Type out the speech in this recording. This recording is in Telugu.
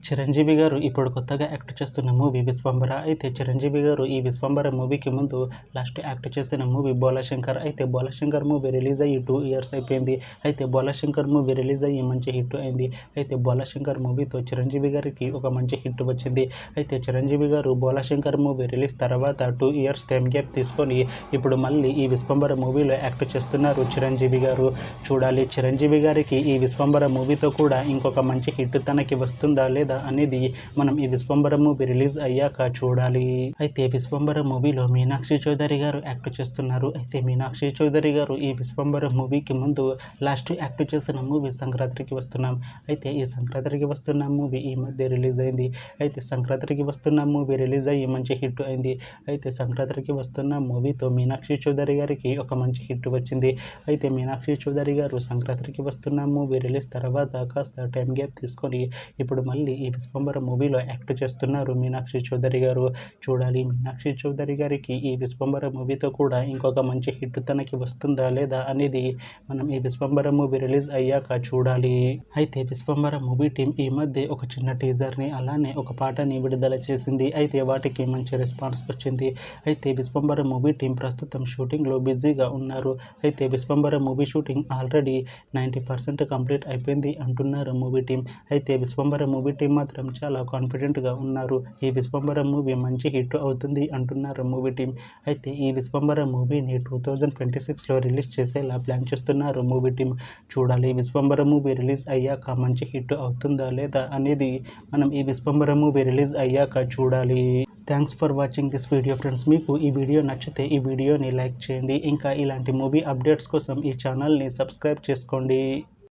చిరంజీవి గారు ఇప్పుడు కొత్తగా యాక్ట్ చేస్తున్న మూవీ విశ్వంబర. అయితే చిరంజీవి గారు ఈ విశ్వంబర మూవీకి ముందు లాస్ట్ యాక్ట్ చేసిన మూవీ బోలాశంకర్. అయితే బోలాశంకర్ మూవీ రిలీజ్ అయ్యి 2 years అయిపోయింది. అయితే బోలాశంకర్ మూవీ రిలీజ్ అయ్యి మంచి హిట్ అయింది. అయితే బోలాశంకర్ మూవీతో చిరంజీవి గారికి ఒక మంచి హిట్ వచ్చింది. అయితే చిరంజీవి గారు బోలాశంకర్ మూవీ రిలీజ్ తర్వాత 2 years టైం గ్యాప్ తీసుకొని ఇప్పుడు మళ్ళీ ఈ విశ్వంబర మూవీలో యాక్ట్ చేస్తున్నారు చిరంజీవి గారు. చూడాలి చిరంజీవి గారికి ఈ విశ్వంబర మూవీతో కూడా ఇంకొక మంచి హిట్ తనకి వస్తుందా లేదా అనేది మనం ఈ విశ్వంబర మూవీ రిలీజ్ అయ్యాక చూడాలి. అయితే విశ్వంబర మూవీలో మీనాక్షి చౌదరి గారు యాక్ట్ చేస్తున్నారు. అయితే మీనాక్షి చౌదరి గారు ఈ విశ్వంబర మూవీకి ముందు లాస్ట్ యాక్ట్ చేసిన మూవీ సంక్రాంతికి వస్తున్నాం. అయితే ఈ సంక్రాంతికి వస్తున్న మూవీ ఈ మధ్య రిలీజ్ అయింది. అయితే సంక్రాంతికి వస్తున్న మూవీ రిలీజ్ అయ్యి మంచి హిట్ అయింది. అయితే సంక్రాంతికి వస్తున్న మూవీతో మీనాక్షి చౌదరి గారికి ఒక మంచి హిట్ వచ్చింది. అయితే మీనాక్షి చౌదరి గారు సంక్రాంతికి వస్తున్న మూవీ రిలీజ్ తర్వాత కాస్త టైం గ్యాప్ తీసుకొని ఇప్పుడు మళ్ళీ ఈ విశ్వంబర మూవీలో యాక్ట్ చేస్తున్నారు మీనాక్షి చౌదరి గారు. చూడాలి మీనాక్షి చౌదరి గారికి ఈ విశ్వంబర మూవీతో కూడా ఇంకొక మంచి హిట్ తనకి వస్తుందా లేదా అనేది మనం ఈ విశ్వంబర మూవీ రిలీజ్ అయ్యాక చూడాలి. అయితే విశ్వంబర మూవీ టీం ఈ మధ్య ఒక చిన్న టీజర్ని అలానే ఒక పాటని విడుదల చేసింది. అయితే వాటికి మంచి రెస్పాన్స్ వచ్చింది. అయితే విశ్వంబర మూవీ టీం ప్రస్తుతం షూటింగ్లో బిజీగా ఉన్నారు. అయితే Vishwambhara movie shooting already 90% complete అయిపోయింది అంటున్నారు మూవీ టీం. అయితే విశ్వంబర మూవీ టీం మాత్రం చాలా కాన్ఫిడెంట్గా ఉన్నారు. ఈ విశ్వంబర మూవీ మంచి హిట్ అవుతుంది అంటున్నారు మూవీ టీం. అయితే ఈ విశ్వంబర మూవీని 2026లో రిలీజ్ చేసేలా ప్లాన్ చేస్తున్నారు మూవీ టీం. చూడాలి విశ్వంబర మూవీ రిలీజ్ అయ్యాక మంచి హిట్ అవుతుందా లేదా అనేది మనం ఈ విశ్వంబర మూవీ రిలీజ్ అయ్యాక చూడాలి. Thanks for watching this video friends. మీకు ఈ వీడియో నచ్చితే ఈ వీడియోని లైక్ చేయండి. ఇంకా ఇలాంటి మూవీ అప్డేట్స్ కోసం ఈ ఛానల్ని సబ్స్క్రైబ్ చేసుకోండి.